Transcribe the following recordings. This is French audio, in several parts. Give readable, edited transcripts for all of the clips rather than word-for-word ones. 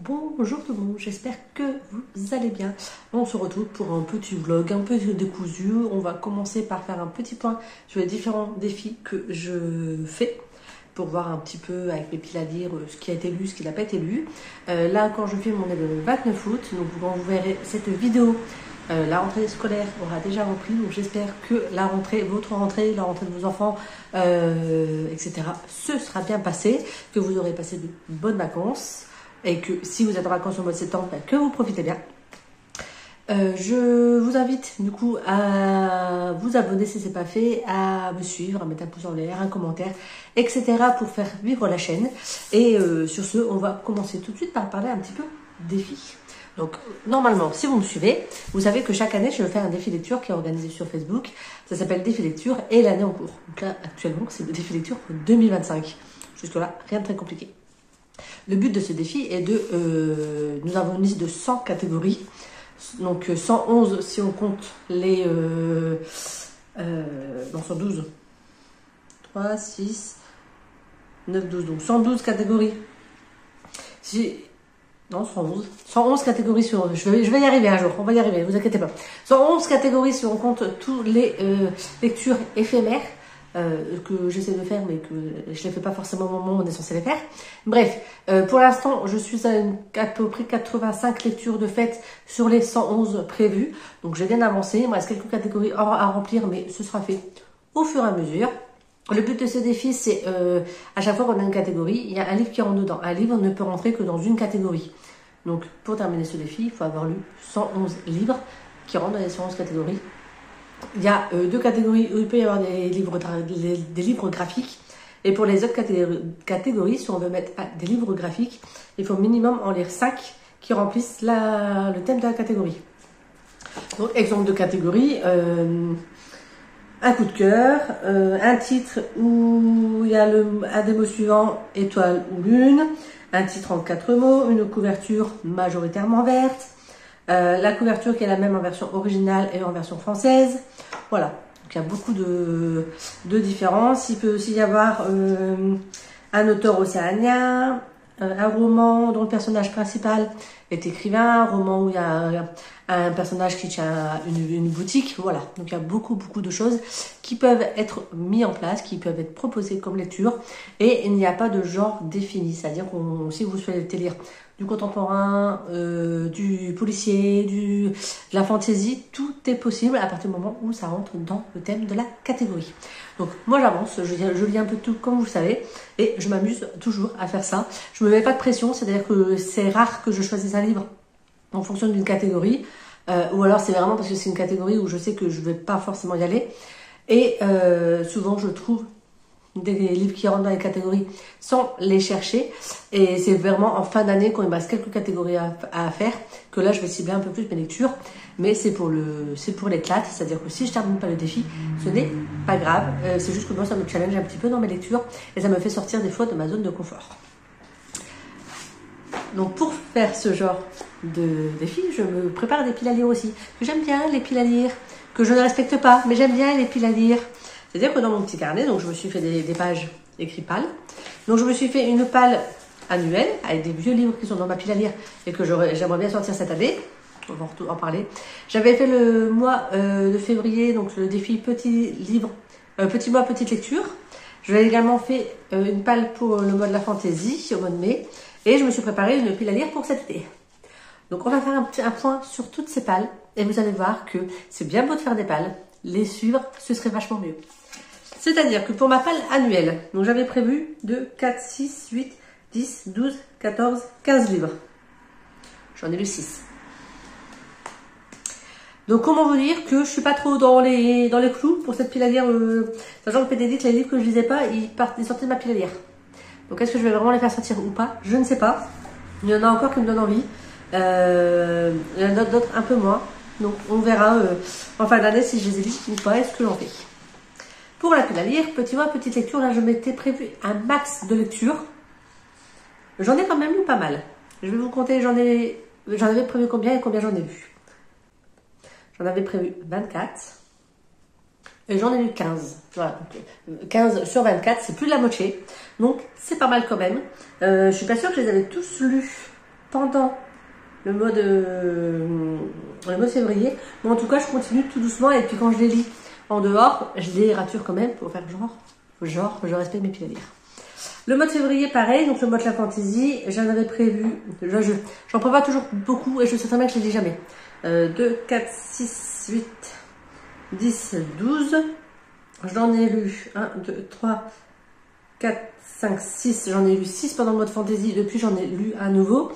Bonjour tout le monde, j'espère que vous allez bien. On se retrouve pour un petit vlog, un peu décousu. On va commencer par faire un petit point sur les différents défis que je fais pour voir un petit peu avec mes piles à lire ce qui a été lu, ce qui n'a pas été lu. Là, quand je filme, on est le 29 août, donc quand vous verrez cette vidéo, la rentrée scolaire aura déjà repris, donc j'espère que la rentrée, votre rentrée, la rentrée de vos enfants, etc., se sera bien passé, que vous aurez passé de bonnes vacances. Et que si vous êtes en vacances au mois de septembre, que vous profitez bien. Je vous invite du coup à vous abonner si ce n'est pas fait, à me suivre, à mettre un pouce en l'air, un commentaire, etc. pour faire vivre la chaîne. Et sur ce, on va commencer tout de suite par parler un petit peu défis. Donc normalement, si vous me suivez, vous savez que chaque année, je fais un défi lecture qui est organisé sur Facebook. Ça s'appelle Défi lecture et l'année en cours. Donc là, actuellement, c'est le défi lecture pour 2025. Jusque-là, rien de très compliqué. Le but de ce défi est de... nous avons une liste de 100 catégories. Donc 111 si on compte les... non, 112. 3, 6, 9, 12. Donc 112 catégories. Non, 111. 111 catégories sur... Je vais y arriver un jour. On va y arriver, ne vous inquiétez pas. 111 catégories si on compte toutes les lectures éphémères. Que j'essaie de faire mais que je ne les fais pas forcément au moment où on est censé les faire. Bref, pour l'instant je suis à peu près 85 lectures de fait sur les 111 prévues, donc j'ai bien avancé. Il me reste quelques catégories à remplir mais ce sera fait au fur et à mesure. Le but de ce défi, c'est à chaque fois qu'on a une catégorie, il y a un livre qui rentre dedans. Un livre ne peut rentrer que dans une catégorie. Donc pour terminer ce défi, il faut avoir lu 111 livres qui rentrent dans les 111 catégories. Il y a deux catégories où il peut y avoir des livres graphiques. Et pour les autres catégories, si on veut mettre des livres graphiques, il faut minimum en lire 5 qui remplissent le thème de la catégorie. Donc, exemple de catégorie, un coup de cœur, un titre où il y a un des mots suivants, étoile ou lune, un titre en 4 mots, une couverture majoritairement verte, la couverture qui est la même en version originale et en version française. Voilà, donc il y a beaucoup de différences. Il peut aussi y avoir un auteur océanien, un roman dont le personnage principal est écrivain, un roman où il y a un personnage qui tient une boutique. Voilà, donc il y a beaucoup de choses qui peuvent être mises en place, qui peuvent être proposées comme lecture. Et il n'y a pas de genre défini, c'est-à-dire que si vous souhaitez lire du contemporain, du policier, de la fantaisie, tout est possible à partir du moment où ça rentre dans le thème de la catégorie. Donc moi j'avance, je lis un peu tout comme vous le savez et je m'amuse toujours à faire ça. Je me mets pas de pression, c'est-à-dire que c'est rare que je choisisse un livre en fonction d'une catégorie ou alors c'est vraiment parce que c'est une catégorie où je sais que je vais pas forcément y aller et souvent je trouve des livres qui rentrent dans les catégories sans les chercher et c'est vraiment en fin d'année quand il me reste quelques catégories à faire que là je vais cibler un peu plus mes lectures, mais c'est pour l'éclate, c'est-à-dire que si je termine pas le défi ce n'est pas grave, c'est juste que moi ça me challenge un petit peu dans mes lectures et ça me fait sortir des fois de ma zone de confort. Donc pour faire ce genre de défi, je me prépare des piles à lire aussi, que j'aime bien les piles à lire, que je ne respecte pas, mais j'aime bien les piles à lire. C'est-à-dire que dans mon petit carnet, donc je me suis fait des pages écrites pales. Donc je me suis fait une palle annuelle avec des vieux livres qui sont dans ma pile à lire et que j'aimerais bien sortir cette année. On va en parler. J'avais fait le mois de février, donc le défi petit livre, petit mois petite lecture. J'ai également fait une palle pour le mois de la fantaisie au mois de mai. Et je me suis préparé une pile à lire pour cet été. Donc on va faire un point sur toutes ces pales et vous allez voir que c'est bien beau de faire des pales. Les suivre, ce serait vachement mieux. C'est-à-dire que pour ma palle annuelle, donc j'avais prévu de 4, 6, 8, 10, 12, 14, 15 livres. J'en ai lu 6. Donc comment vous dire que je suis pas trop dans les clous pour cette pile à lire, sachant que Pédédite, les livres que je lisais pas, ils sortaient de ma pile à lire. Donc est-ce que je vais vraiment les faire sortir ou pas? Je ne sais pas. Il y en a encore qui me donnent envie. Il y en a d'autres un peu moins. Donc on verra en fin d'année si je les ai lus ou pas et ce que j'en fais. Pour la pile à lire, petit mois, petite lecture, là je m'étais prévu un max de lecture. J'en ai quand même lu pas mal. Je vais vous compter, j'en avais prévu combien et combien j'en ai lu. J'en avais prévu 24 et j'en ai lu 15. Voilà, donc 15 sur 24, c'est plus de la moitié. Donc c'est pas mal quand même. Je suis pas sûre que je les avais tous lus pendant le mois de février. Mais en tout cas, je continue tout doucement. Et puis quand je les lis en dehors, je les rature quand même pour faire genre, je respecte mes piles à lire. Le mois de février, pareil. Donc le mois de la fantaisie, j'en avais prévu. J'en prévois toujours beaucoup et je sais très bien que je les lis jamais. 2, 4, 6, 8, 10, 12. J'en ai lu 1, 2, 3, 4, 5, 6. J'en ai lu 6 pendant le mois de fantaisie. Depuis, j'en ai lu un nouveau.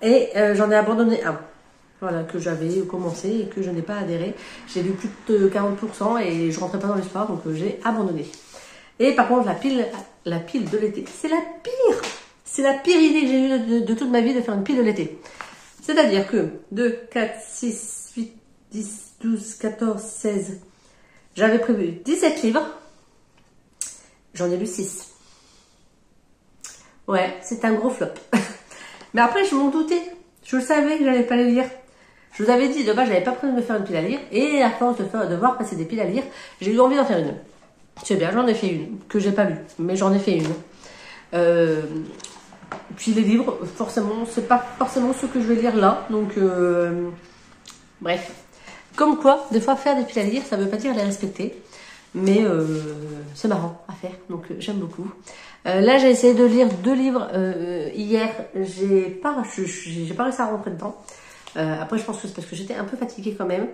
Et j'en ai abandonné un. Voilà, que j'avais commencé et que je n'ai pas adhéré. J'ai lu plus de 40% et je rentrais pas dans l'histoire, donc j'ai abandonné. Et par contre, la pile de l'été, c'est la pire. C'est la pire idée que j'ai eue de toute ma vie de faire une pile de l'été. C'est-à-dire que 2, 4, 6, 8, 10, 12, 14, 16. J'avais prévu 17 livres. J'en ai lu 6. Ouais, c'est un gros flop. Mais après, je m'en doutais. Je le savais que j'allais pas les lire. Je vous avais dit, de base, j'avais pas prévu de me faire une pile à lire. Et à force de voir passer des piles à lire, j'ai eu envie d'en faire une. C'est bien, j'en ai fait une, que j'ai pas lue. Mais j'en ai fait une. Puis les livres, forcément, c'est pas forcément ce que je vais lire là. Donc, bref. Comme quoi, des fois, faire des piles à lire, ça veut pas dire les respecter. Mais c'est marrant à faire, donc j'aime beaucoup. Là, j'ai essayé de lire 2 livres hier. J'ai pas réussi à rentrer dedans. Après, je pense que c'est parce que j'étais un peu fatiguée quand même.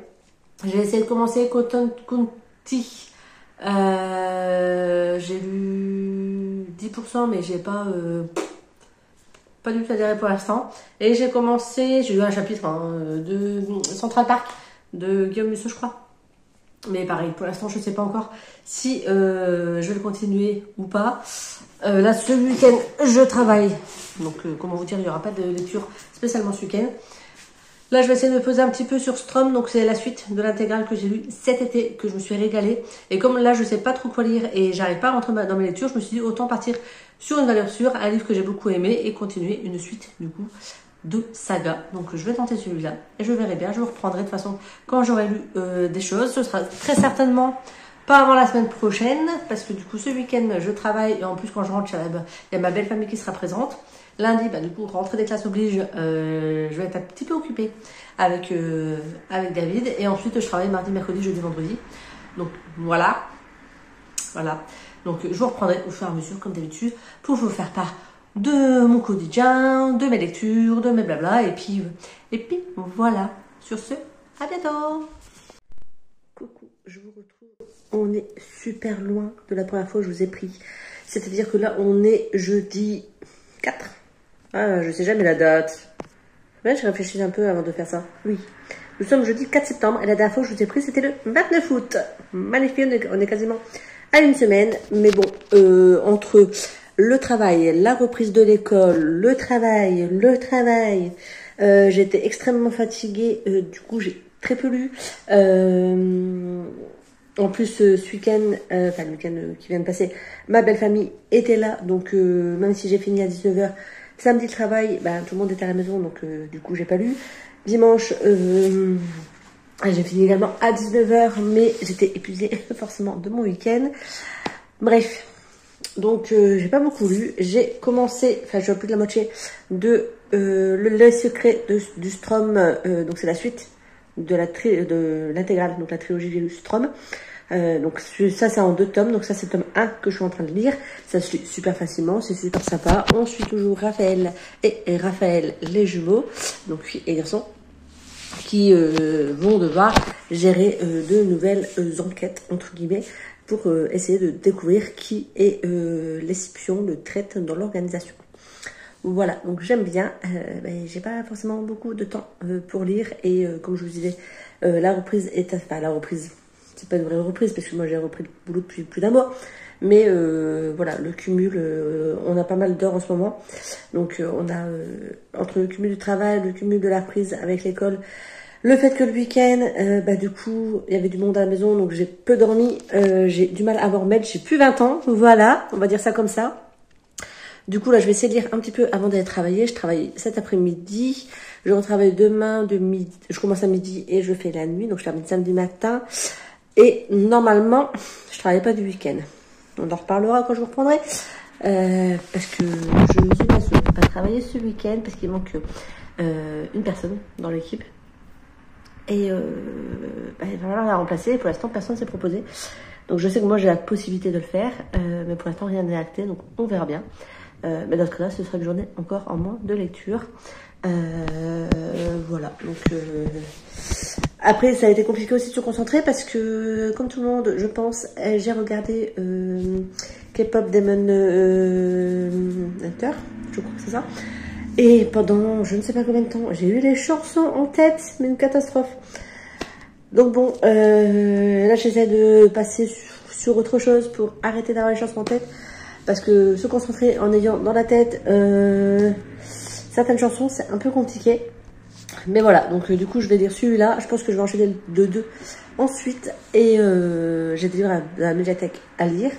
J'ai essayé de commencer Cotton County. J'ai lu 10%, mais j'ai pas du tout adhéré pour l'instant. Et j'ai lu un chapitre de Central Park de Guillaume Musso, je crois. Mais pareil, pour l'instant, je ne sais pas encore si je vais le continuer ou pas. Là, ce week-end, je travaille. Donc, comment vous dire, il n'y aura pas de lecture spécialement ce week-end. Là, je vais essayer de me poser un petit peu sur Strom. Donc, c'est la suite de l'intégrale que j'ai lue cet été, que je me suis régalée. Et comme là, je ne sais pas trop quoi lire et j'arrive pas à rentrer dans mes lectures, je me suis dit autant partir sur une valeur sûre, un livre que j'ai beaucoup aimé et continuer une suite, du coup, de saga. Donc je vais tenter celui-là et je verrai bien, je vous reprendrai de toute façon quand j'aurai lu des choses. Ce sera très certainement pas avant la semaine prochaine parce que du coup ce week-end je travaille et en plus quand je rentre il y a ma belle famille qui sera présente. Lundi, du coup rentrée des classes oblige, je vais être un petit peu occupée avec David et ensuite je travaille mardi, mercredi, jeudi, vendredi. Donc voilà. Donc je vous reprendrai au fur et à mesure comme d'habitude pour vous faire part de mon quotidien, de mes lectures, de mes blabla, et puis voilà. Sur ce, à bientôt. Coucou, je vous retrouve. On est super loin de la première fois que je vous ai pris. C'est-à-dire que là, on est jeudi 4. Ah, je sais jamais la date. Ouais, je réfléchis un peu avant de faire ça. Oui. Nous sommes jeudi 4 septembre, et la dernière fois que je vous ai pris, c'était le 29 août. Magnifique, on est quasiment à une semaine. Mais bon, entre le travail, la reprise de l'école, le travail. J'étais extrêmement fatiguée. Du coup, j'ai très peu lu. En plus, ce week-end, enfin le week-end qui vient de passer, ma belle famille était là. Donc, même si j'ai fini à 19h, samedi le travail, tout le monde était à la maison. Donc, du coup, j'ai pas lu. Dimanche, j'ai fini également à 19h, mais j'étais épuisée forcément de mon week-end. Bref. Donc, j'ai pas beaucoup lu. J'ai commencé, enfin, je vois plus de la moitié de Le secret du Strom. Donc, c'est la suite de l'intégrale, donc la trilogie du Strom. Donc, ça, c'est en 2 tomes. Donc, ça, c'est le tome 1 que je suis en train de lire. Ça se lit super facilement, c'est super sympa. On suit toujours Raphaël et Raphaël, les jumeaux, donc filles et garçons, qui vont devoir gérer de nouvelles enquêtes, entre guillemets, pour essayer de découvrir qui est l'espion, le traître dans l'organisation. Voilà, donc j'aime bien. J'ai pas forcément beaucoup de temps pour lire et comme je vous disais, la reprise est... Enfin, la reprise, c'est pas une vraie reprise parce que moi j'ai repris le boulot depuis plus d'un mois. Mais voilà, le cumul, on a pas mal d'heures en ce moment. Donc on a, entre le cumul du travail, le cumul de la reprise avec l'école, le fait que le week-end, du coup, il y avait du monde à la maison, donc j'ai peu dormi, j'ai du mal à me remettre, j'ai plus 20 ans, voilà, on va dire ça comme ça. Du coup, là, je vais essayer de lire un petit peu avant d'aller travailler. Je travaille cet après-midi, je retravaille demain, je commence à midi et je fais la nuit, donc je termine samedi matin. Et normalement, je travaille pas du week-end. On en reparlera quand je vous reprendrai, parce que je suis pas sûre. pas travailler ce week-end parce qu'il manque une personne dans l'équipe. Et il va falloir la remplacer. Pour l'instant, personne ne s'est proposé. Donc je sais que moi j'ai la possibilité de le faire, mais pour l'instant rien n'est acté, donc on verra bien. Mais dans ce cas-là, ce sera une journée encore en moins de lecture. Voilà, donc après ça a été compliqué aussi de se concentrer parce que comme tout le monde, je pense, j'ai regardé K-pop Demon Hunter, je crois que c'est ça. Et pendant je ne sais pas combien de temps, j'ai eu les chansons en tête, mais une catastrophe. Donc bon, là j'essaie de passer sur autre chose pour arrêter d'avoir les chansons en tête. Parce que se concentrer en ayant dans la tête certaines chansons, c'est un peu compliqué. Mais voilà, donc du coup je vais lire celui-là. Je pense que je vais enchaîner le 2 ensuite. Et j'ai des livres à la médiathèque à lire.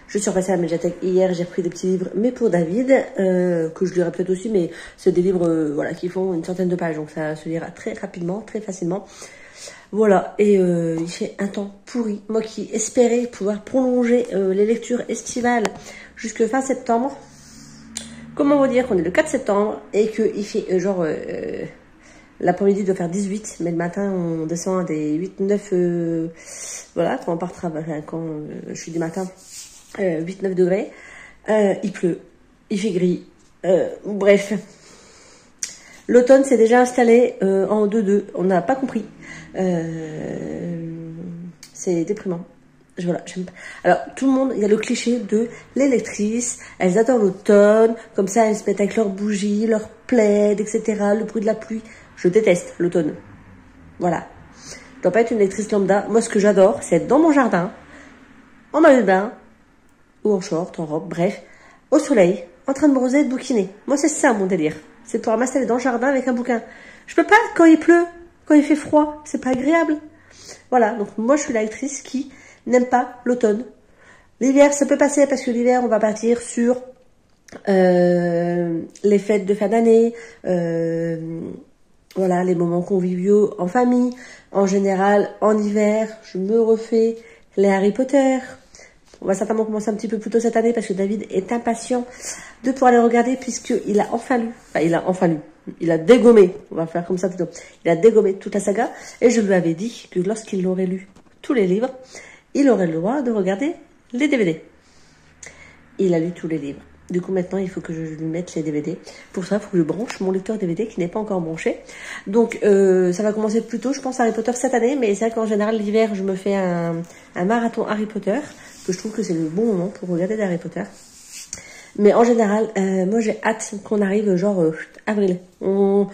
Je suis repassée à la médiathèque hier, j'ai pris des petits livres, mais pour David, que je lirai peut-être aussi, mais c'est des livres voilà, qui font une centaine de pages. Donc ça se lira très rapidement, très facilement. Voilà, et il fait un temps pourri. Moi qui espérais pouvoir prolonger les lectures estivales jusque fin septembre. Comment vous dire qu'on est le 4 septembre et qu'il fait l'après-midi doit faire 18, mais le matin on descend à des 8-9, voilà, quand on part travailler, quand je suis du matin, 8-9 degrés, il pleut, il fait gris, bref. L'automne s'est déjà installé en 2-2, on n'a pas compris. C'est déprimant. Voilà, j'aime pas. Alors, tout le monde, il y a le cliché de les lectrices, elles adorent l'automne, comme ça elles se mettent avec leurs bougies, leurs plaids, etc., le bruit de la pluie. Je déteste l'automne. Voilà. Je dois pas être une lectrice lambda. Moi, ce que j'adore, c'est être dans mon jardin, en maillot de bain, ou en short, en robe, bref, au soleil, en train de bronzer et de bouquiner. Moi, c'est ça mon délire. C'est pouvoir m'installer dans le jardin avec un bouquin. Je peux pas quand il pleut, quand il fait froid, c'est pas agréable. Voilà, donc moi, je suis la lectrice qui n'aime pas l'automne. L'hiver, ça peut passer parce que l'hiver, on va partir sur les fêtes de fin d'année, voilà, les moments conviviaux en famille. En général, en hiver, je me refais les Harry Potter. On va certainement commencer un petit peu plus tôt cette année parce que David est impatient de pouvoir les regarder puisqu'il a enfin lu. Enfin, il a dégommé, on va faire comme ça plutôt. Il a dégommé toute la saga et je lui avais dit que lorsqu'il aurait lu tous les livres, il aurait le droit de regarder les DVD. Il a lu tous les livres. Du coup, maintenant, il faut que je lui mette les DVD. Pour ça, il faut que je branche mon lecteur DVD qui n'est pas encore branché. Donc, ça va commencer plus tôt, je pense, Harry Potter cette année. Mais c'est vrai qu'en général, l'hiver, je me fais un marathon Harry Potter. Que je trouve que c'est le bon moment pour regarder des Harry Potter. Mais en général, moi, j'ai hâte qu'on arrive genre avril. On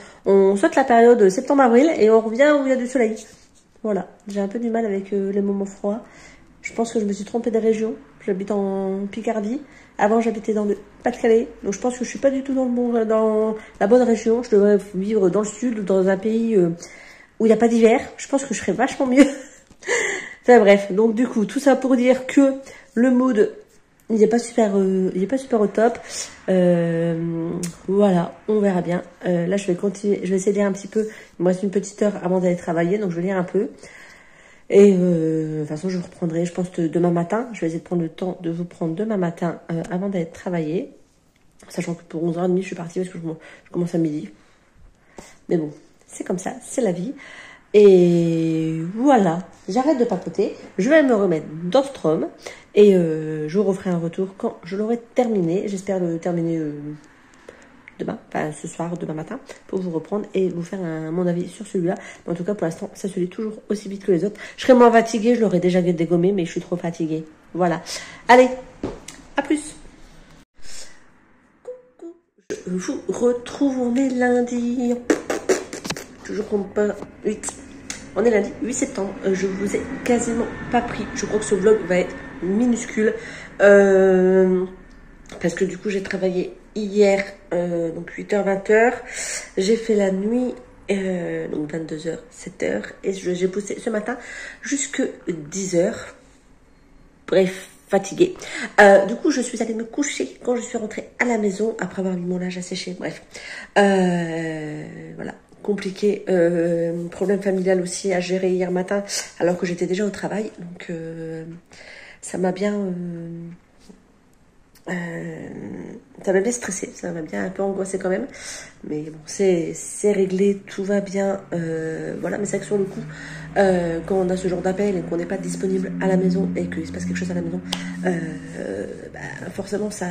saute la période septembre-avril et on revient où il y a du soleil. Voilà, j'ai un peu du mal avec les moments froids. Je pense que je me suis trompée de région. J'habite en Picardie. Avant, j'habitais dans le Pas-de-Calais. Donc, je pense que je suis pas du tout dans la bonne région. Je devrais vivre dans le sud ou dans un pays où il n'y a pas d'hiver. Je pense que je serais vachement mieux. Enfin bref, donc du coup, tout ça pour dire que le mood, il n'est pas super au top. Voilà, on verra bien. Là, je vais continuer, je vais essayer de lire un petit peu. Il me reste une petite heure avant d'aller travailler, donc je vais lire un peu. Et de toute façon, je reprendrai, je pense, demain matin. Je vais essayer de prendre le temps de vous prendre demain matin avant d'aller travailler. Sachant que pour 11h30, je suis partie parce que je commence à midi. Mais bon, c'est comme ça, c'est la vie. Et voilà, j'arrête de papoter. Je vais me remettre dans Strom. Et je vous referai un retour quand je l'aurai terminé. J'espère le terminer demain, enfin ce soir, demain matin, pour vous reprendre et vous faire mon avis sur celui-là. Mais en tout cas, pour l'instant, ça se lit toujours aussi vite que les autres. Je serais moins fatiguée, je l'aurais déjà dégommé, mais je suis trop fatiguée. Voilà. Allez, à plus. Coucou. Je vous retrouve, on est lundi. Toujours qu'on peut... 8. On est lundi 8 septembre. Je vous ai quasiment pas pris. Je crois que ce vlog va être minuscule. Parce que du coup, j'ai travaillé hier, donc 8h, 20h. J'ai fait la nuit, donc 22h, 7h. Et j'ai bossé ce matin jusque 10h. Bref, fatiguée. Du coup, je suis allée me coucher quand je suis rentrée à la maison après avoir mis mon linge à sécher. Bref, voilà. Compliqué, problème familial aussi à gérer hier matin alors que j'étais déjà au travail. Donc, ça m'a bien... Ça m'a bien stressé, ça m'a bien un peu angoissé quand même. Mais bon, c'est réglé, tout va bien. Voilà, mais c'est vrai que sur le coup, quand on a ce genre d'appel et qu'on n'est pas disponible à la maison et qu'il se passe quelque chose à la maison, forcément ça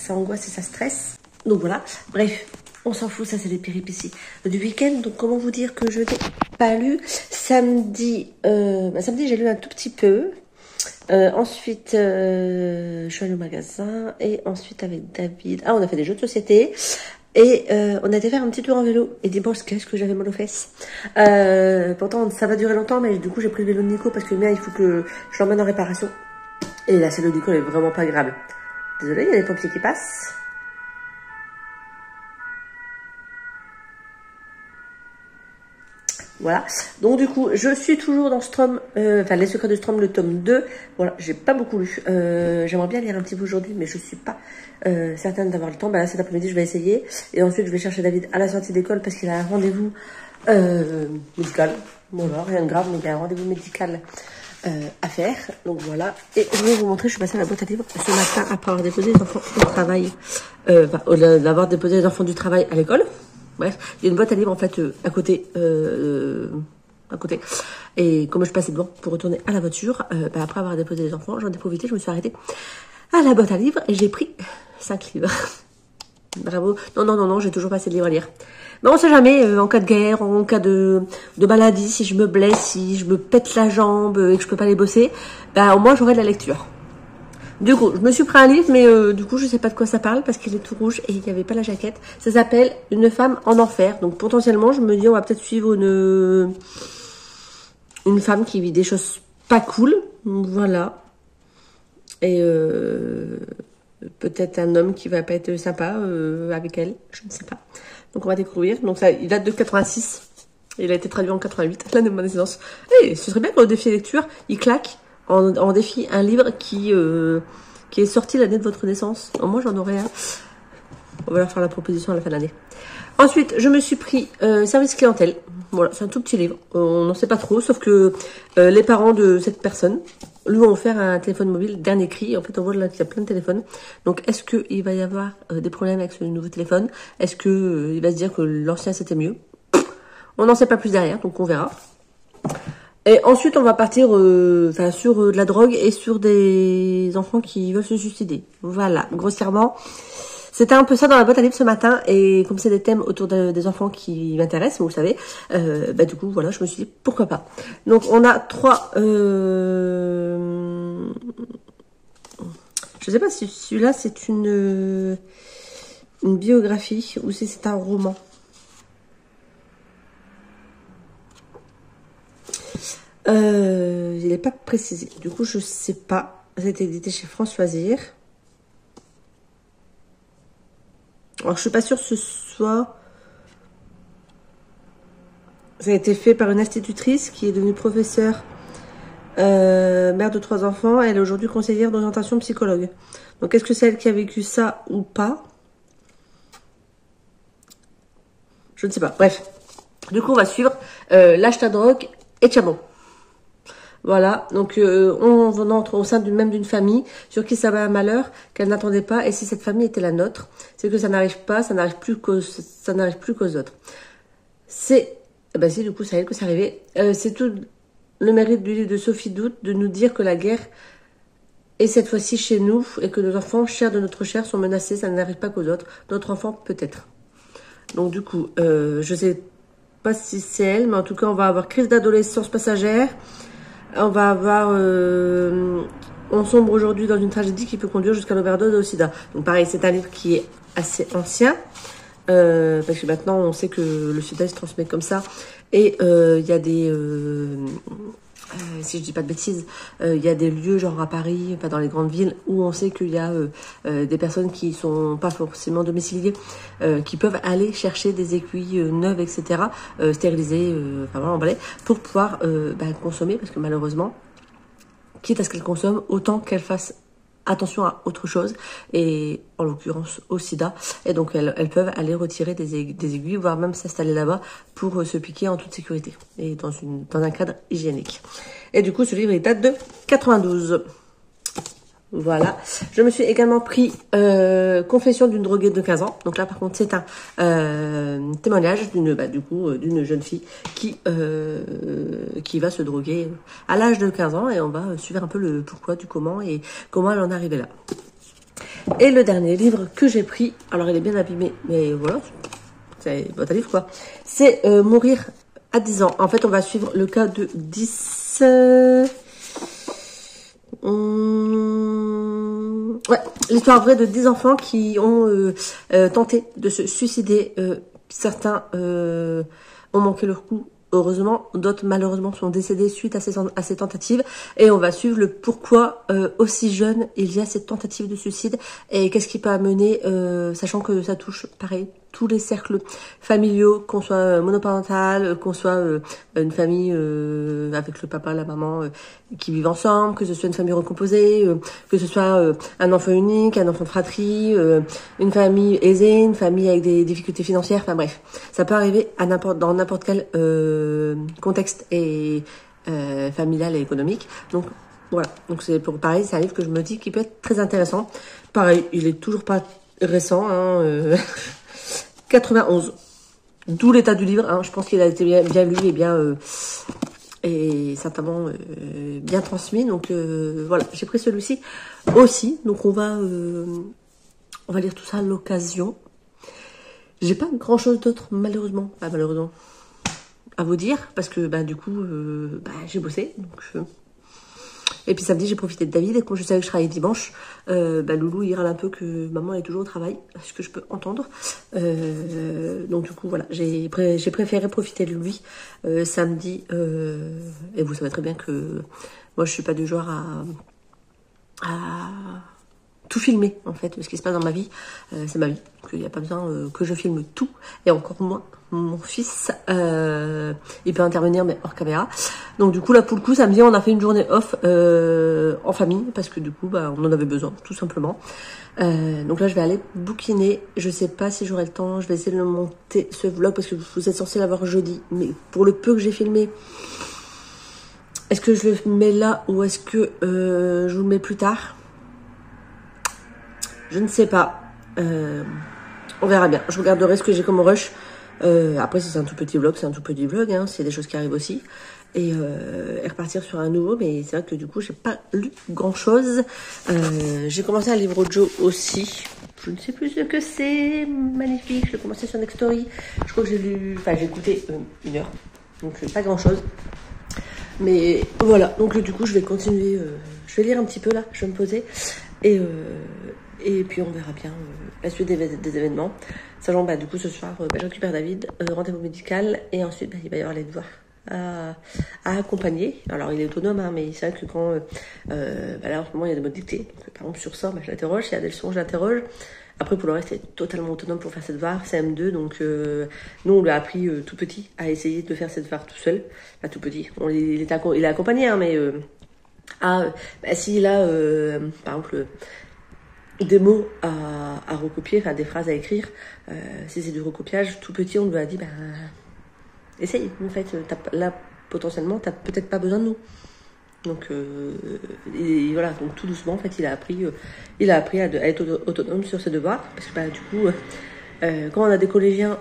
angoisse et ça stresse. Donc voilà, bref, on s'en fout, ça c'est des péripéties du week-end. Donc comment vous dire que je n'ai pas lu. Samedi, samedi j'ai lu un tout petit peu. Ensuite, je suis allée au magasin et ensuite avec David, on a fait des jeux de société et on a été faire un petit tour en vélo. Et dimanche, qu'est-ce que j'avais mal aux fesses. Pourtant, ça va durer longtemps, mais du coup, j'ai pris le vélo de Nico parce que le mien, il faut que je l'emmène en réparation. Et la selle de Nico, elle est vraiment pas agréable. Désolée, il y a les pompiers qui passent. Voilà, donc du coup, je suis toujours dans Strom, Les Secrets de Strom, le tome 2. Voilà, j'ai pas beaucoup lu. J'aimerais bien lire un petit peu aujourd'hui, mais je suis pas certaine d'avoir le temps. Là, cet après-midi, je vais essayer. Et ensuite, je vais chercher David à la sortie d'école parce qu'il a un rendez-vous médical. Voilà, rien de grave, mais il a un rendez-vous médical à faire. Donc voilà. Et je vais vous montrer, je suis passée à la boîte à livres ce matin après avoir déposé les enfants au travail. Au-delà d'avoir déposé les enfants du travail à l'école. Bref, il y a une boîte à livres en fait à côté. Et comme je passais devant pour retourner à la voiture, après avoir déposé les enfants, j'en ai profité, je me suis arrêtée à la boîte à livres et j'ai pris 5 livres. Bravo. Non, j'ai toujours pas assez de livres à lire. Mais on sait jamais, en cas de guerre, en cas de maladie, si je me blesse, si je me pète la jambe et que je peux pas aller bosser, au moins j'aurai de la lecture. Du coup, je me suis pris un livre, mais du coup, je sais pas de quoi ça parle parce qu'il est tout rouge et il n'y avait pas la jaquette. Ça s'appelle Une femme en enfer. Donc potentiellement, je me dis, on va peut-être suivre une femme qui vit des choses pas cool. Voilà. Et peut-être un homme qui va pas être sympa avec elle. Je ne sais pas. Donc on va découvrir. Donc ça, il date de 86. Il a été traduit en 88, l'année de ma naissance. Et ce serait bien qu'au défi lecture, il claque en défi un livre qui est sorti l'année de votre naissance. Moi, j'en aurais un. On va leur faire la proposition à la fin de l'année. Ensuite, je me suis pris service clientèle. Voilà, c'est un tout petit livre. On n'en sait pas trop, sauf que les parents de cette personne lui ont offert un téléphone mobile dernier cri. En fait, on voit là qu'il y a plein de téléphones. Donc, est-ce qu'il va y avoir des problèmes avec ce nouveau téléphone? Est-ce que il va se dire que l'ancien, c'était mieux? On n'en sait pas plus derrière, donc on verra. Et ensuite, on va partir sur de la drogue et sur des enfants qui veulent se suicider. Voilà, grossièrement. C'était un peu ça dans la boîte à livres ce matin. Et comme c'est des thèmes autour des enfants qui m'intéressent, vous le savez, du coup, voilà, je me suis dit, pourquoi pas. Donc, on a 3... Je sais pas si celui-là, c'est une biographie ou si c'est un roman. Il n'est pas précisé. Du coup, je sais pas. Ça a été édité chez France Loisirs. Alors, je suis pas sûre que ce soit... Ça a été fait par une institutrice qui est devenue professeure, mère de 3 enfants. Elle est aujourd'hui conseillère d'orientation psychologue. Donc, est-ce que c'est elle qui a vécu ça ou pas? Je ne sais pas. Bref. Du coup, on va suivre Lâche ta drogue et Tchabon. Voilà, donc on entre au sein d'une famille sur qui ça va un malheur qu'elle n'attendait pas. Et si cette famille était la nôtre, c'est que ça n'arrive plus qu'aux autres. C'est, du coup, c'est à elle que c'est arrivé. C'est tout le mérite du livre de Sophie Doute de nous dire que la guerre est cette fois-ci chez nous et que nos enfants, chers de notre chair, sont menacés. Ça n'arrive pas qu'aux autres. Notre enfant, peut-être. Donc du coup, je sais pas si c'est elle, mais en tout cas, on va avoir crise d'adolescence passagère. On va avoir... on sombre aujourd'hui dans une tragédie qui peut conduire jusqu'à l'overdose au sida. Donc pareil, c'est un livre qui est assez ancien. Parce que maintenant, on sait que le sida se transmet comme ça. Et il y a des... si je dis pas de bêtises, il y a des lieux genre à Paris, enfin dans les grandes villes, où on sait qu'il y a des personnes qui sont pas forcément domiciliées, qui peuvent aller chercher des aiguilles neuves, etc., stérilisées, emballées, pour pouvoir consommer, parce que malheureusement, quitte à ce qu'elles consomment, autant qu'elles fassent attention à autre chose, et en l'occurrence au sida. Et donc elles peuvent aller retirer des aiguilles, voire même s'installer là-bas pour se piquer en toute sécurité et dans un cadre hygiénique. Et du coup, ce livre il date de 92. Voilà. Je me suis également pris Confession d'une droguée de 15 ans. Donc là, par contre, c'est un témoignage d'une jeune fille qui va se droguer à l'âge de 15 ans et on va suivre un peu le pourquoi du comment et comment elle en est arrivée là. Et le dernier livre que j'ai pris, alors il est bien abîmé, mais voilà, c'est votre livre quoi. C'est Mourir à 10 ans. En fait, on va suivre le cas de 10... ouais, l'histoire vraie de 10 enfants qui ont tenté de se suicider. Certains ont manqué leur coup, heureusement. D'autres, malheureusement, sont décédés suite à ces tentatives. Et on va suivre le pourquoi, aussi jeune, il y a cette tentative de suicide. Et qu'est-ce qui peut amener, sachant que ça touche, pareil, tous les cercles familiaux, qu'on soit monoparental, qu'on soit une famille avec le papa, la maman qui vivent ensemble, que ce soit une famille recomposée, que ce soit un enfant unique, un enfant de fratrie, une famille aisée, une famille avec des difficultés financières, enfin bref, ça peut arriver à dans n'importe quel contexte et familial et économique. Donc voilà, donc c'est pareil, c'est un livre que je me dis qui peut être très intéressant. Pareil, il est toujours pas récent, hein, 91. D'où l'état du livre. Hein. Je pense qu'il a été bien lu et bien et certainement bien transmis. Donc voilà, j'ai pris celui-ci aussi. Donc on va lire tout ça à l'occasion. J'ai pas grand chose d'autre malheureusement. Ah, malheureusement à vous dire parce que du coup j'ai bossé. Donc et puis samedi, j'ai profité de David. Et comme je savais que je travaillais dimanche, Loulou, il râle un peu que maman est toujours au travail, ce que je peux entendre. Donc du coup, voilà, j'ai préféré profiter de lui samedi. Et vous savez très bien que moi, je suis pas du genre à tout filmer, en fait. Ce qui se passe dans ma vie, c'est ma vie. Donc il n'y a pas besoin que je filme tout. Et encore moins mon fils, il peut intervenir mais hors caméra. Donc du coup là pour le coup samedi on a fait une journée off en famille parce que du coup on en avait besoin tout simplement. Donc là je vais aller bouquiner. Je sais pas si j'aurai le temps. Je vais essayer de le monter ce vlog parce que vous êtes censé l'avoir jeudi. Mais pour le peu que j'ai filmé, est-ce que je le mets là ou est-ce que je vous le mets plus tard? Je ne sais pas. On verra bien. Je regarderai ce que j'ai comme rush. Après, si c'est un tout petit vlog, c'est un tout petit vlog, hein, s'il y a des choses qui arrivent aussi. Et repartir sur un nouveau, mais c'est vrai que du coup, j'ai pas lu grand-chose. J'ai commencé un livre audio aussi. Je ne sais plus ce que c'est. Magnifique. Je l'ai commencé sur Nextory. Je crois que j'ai écouté 1 heure. Donc, pas grand-chose. Mais voilà. Donc, du coup, je vais continuer. Je vais lire un petit peu, là. Je vais me poser. Et puis on verra bien la suite des événements. Sachant du coup ce soir je récupère David, rendez-vous médical et ensuite il va y avoir les devoirs à accompagner. Alors il est autonome hein, mais c'est vrai que quand là en ce moment il y a des modes dictées. Donc, par exemple sur ça je l'interroge, s'il y a des leçons je l'interroge. Après pour le reste il est totalement autonome pour faire ses devoirs, c'est M2 donc nous on lui a appris tout petit à essayer de faire ses devoirs tout seul. Pas tout petit, il est accompagné hein, mais s'il a par exemple des mots à recopier, enfin des phrases à écrire, si c'est du recopiage, tout petit, on lui a dit, essaye, en fait, là, potentiellement, t'as peut-être pas besoin de nous. Donc, et voilà, donc tout doucement, en fait, il a appris à être autonome sur ses devoirs, parce que, du coup, quand on a des collégiens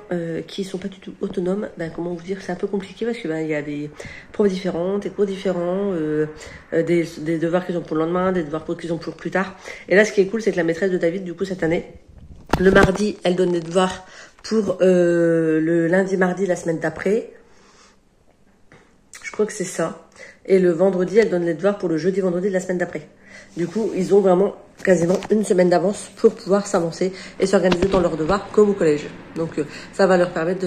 qui sont pas du tout autonomes, comment vous dire, c'est un peu compliqué parce que il y a des profs différents, des cours différents, des devoirs qu'ils ont pour le lendemain, des devoirs qu'ils ont pour plus tard. Et là, ce qui est cool, c'est que la maîtresse de David, du coup, cette année, le mardi, elle donne des devoirs pour le lundi, mardi, la semaine d'après. Je crois que c'est ça. Et le vendredi, elle donne les devoirs pour le jeudi, vendredi de la semaine d'après. Du coup, ils ont vraiment quasiment une semaine d'avance pour pouvoir s'avancer et s'organiser dans leurs devoirs comme au collège. Donc, ça va leur permettre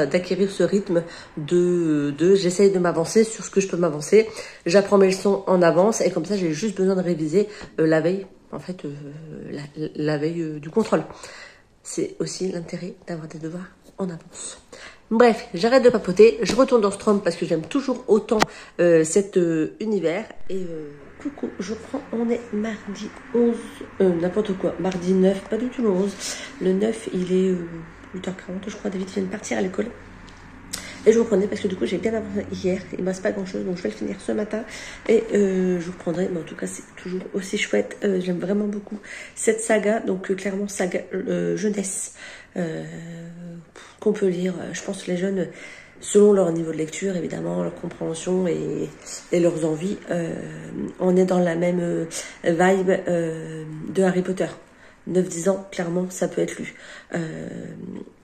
d'acquérir ce rythme de j'essaye de m'avancer sur ce que je peux m'avancer. J'apprends mes leçons en avance et comme ça, j'ai juste besoin de réviser la veille, en fait, la veille du contrôle. C'est aussi l'intérêt d'avoir des devoirs en avance. Bref, j'arrête de papoter, je retourne dans Strom parce que j'aime toujours autant cet univers. Et coucou, je prends, on est mardi 11, n'importe quoi, mardi 9, pas du tout le 11. Le 9, il est 8h40, je crois, David vient de partir à l'école. Et je vous reprendrai parce que du coup j'ai bien avancé hier, il me reste pas grand chose, donc je vais le finir ce matin et je vous reprendrai, mais en tout cas c'est toujours aussi chouette, j'aime vraiment beaucoup cette saga, donc clairement saga jeunesse qu'on peut lire, je pense que les jeunes, selon leur niveau de lecture évidemment, leur compréhension et leurs envies, on est dans la même vibe de Harry Potter. 9-10 ans, clairement, ça peut être lu.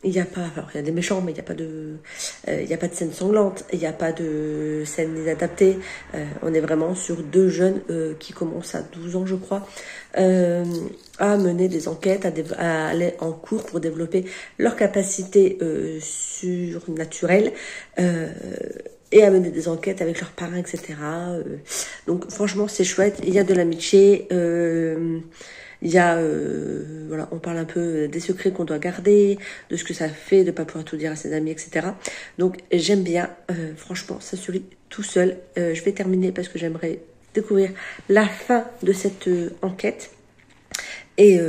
Il y a pas, alors il y a des méchants, mais il n'y a pas de, il y a pas de scène sanglante, il n'y a pas de scène inadaptée. On est vraiment sur deux jeunes qui commencent à 12 ans, je crois, à mener des enquêtes, à aller en cours pour développer leur capacité surnaturelle. Et à mener des enquêtes avec leurs parents, etc. Donc franchement, c'est chouette. Il y a de l'amitié. Il y a, voilà, on parle un peu des secrets qu'on doit garder, de ce que ça fait de pas pouvoir tout dire à ses amis, etc. Donc j'aime bien, franchement, ça se lit tout seul. Je vais terminer parce que j'aimerais découvrir la fin de cette enquête. Et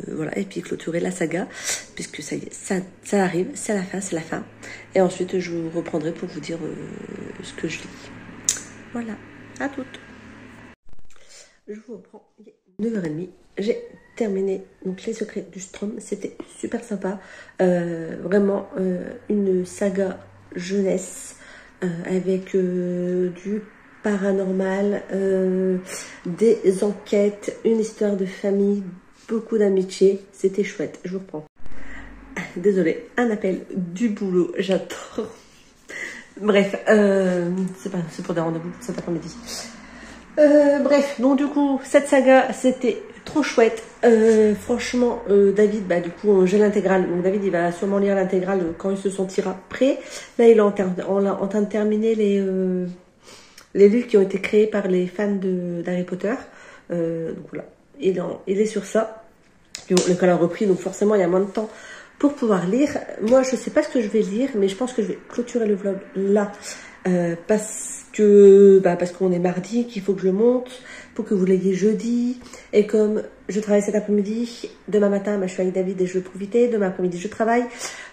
voilà, et puis clôturer la saga, puisque ça y est, ça arrive, c'est la fin. Et ensuite, je vous reprendrai pour vous dire ce que je lis. Voilà, à toutes. Je vous reprends, il est 9h30. J'ai terminé donc Les Secrets du Strom, c'était super sympa. Vraiment une saga jeunesse avec du paranormal, des enquêtes, une histoire de famille, beaucoup d'amitié. C'était chouette, je vous reprends. Désolée, un appel du boulot, j'adore. Bref, c'est pour des rendez-vous cet après-midi. Bref, donc du coup, cette saga, c'était trop chouette. Franchement, David, bah du coup, j'ai l'intégrale. Donc David, il va sûrement lire l'intégrale quand il se sentira prêt. Là, il est en train de terminer les livres qui ont été créés par les fans d'Harry Potter. Donc voilà, il est sur ça. L'école a repris, donc forcément, il y a moins de temps pour pouvoir lire. Moi, je sais pas ce que je vais lire, mais je pense que je vais clôturer le vlog là. Parce qu'on est mardi, qu'il faut que je le monte, pour que vous l'ayez jeudi. Et comme je travaille cet après-midi, demain matin, je suis avec David et je vais profiter. Demain après-midi, je travaille.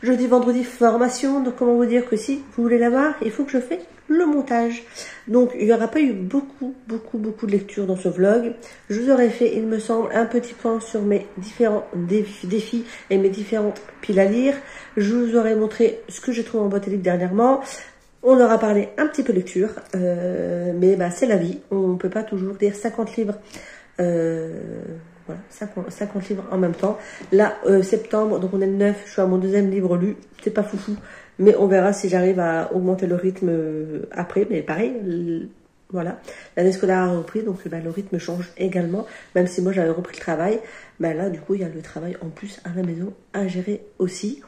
Jeudi, vendredi, formation. Donc, comment vous dire que si vous voulez la voir, il faut que je fasse le montage. Donc, il n'y aura pas eu beaucoup de lectures dans ce vlog. Je vous aurais fait, il me semble, un petit point sur mes différents défis et mes différentes piles à lire. Je vous aurais montré ce que j'ai trouvé en boîte à livres dernièrement. On leur a parlé un petit peu lecture, mais c'est la vie. On ne peut pas toujours lire 50 livres, voilà, 50 livres en même temps. Là, septembre, donc on est le 9, je suis à mon 2e livre lu. C'est pas foufou, mais on verra si j'arrive à augmenter le rythme après. Mais pareil, voilà, l'année scolaire a repris, donc le rythme change également. Même si moi j'avais repris le travail, là du coup il y a le travail en plus à la maison à gérer aussi,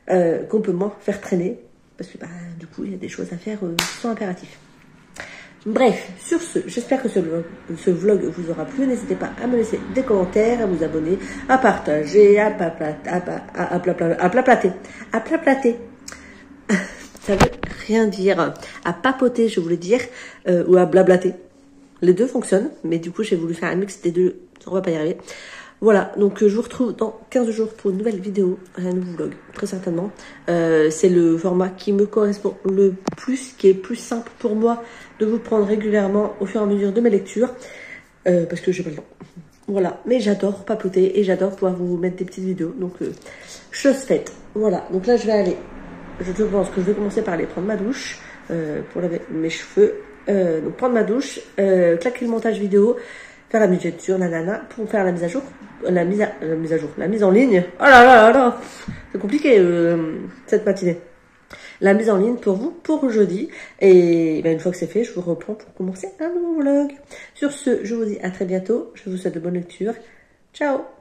qu'on peut moins faire traîner. Parce que du coup, il y a des choses à faire sans impératif. Bref, sur ce, j'espère que ce vlog vous aura plu. N'hésitez pas à me laisser des commentaires, à vous abonner, à partager, à plaplater. Ça veut rien dire. À papoter, je voulais dire, ou à blablater. Les deux fonctionnent, mais du coup, j'ai voulu faire un mix des deux. On va pas y arriver. Voilà, donc je vous retrouve dans 15 jours pour une nouvelle vidéo, un nouveau vlog, très certainement. C'est le format qui me correspond le plus, qui est plus simple pour moi de vous prendre régulièrement au fur et à mesure de mes lectures, parce que j'ai pas le temps. Voilà, mais j'adore papoter et j'adore pouvoir vous mettre des petites vidéos, donc chose faite. Voilà, donc là je vais aller, je pense que je vais commencer par aller prendre ma douche, pour laver mes cheveux, donc prendre ma douche, claquer le montage vidéo, faire la miniature, nanana, pour faire la mise à jour, la mise en ligne. Oh là là, c'est compliqué cette matinée. La mise en ligne pour vous, pour jeudi. Et une fois que c'est fait, je vous reprends pour commencer un nouveau vlog. Sur ce, je vous dis à très bientôt. Je vous souhaite de bonnes lectures. Ciao!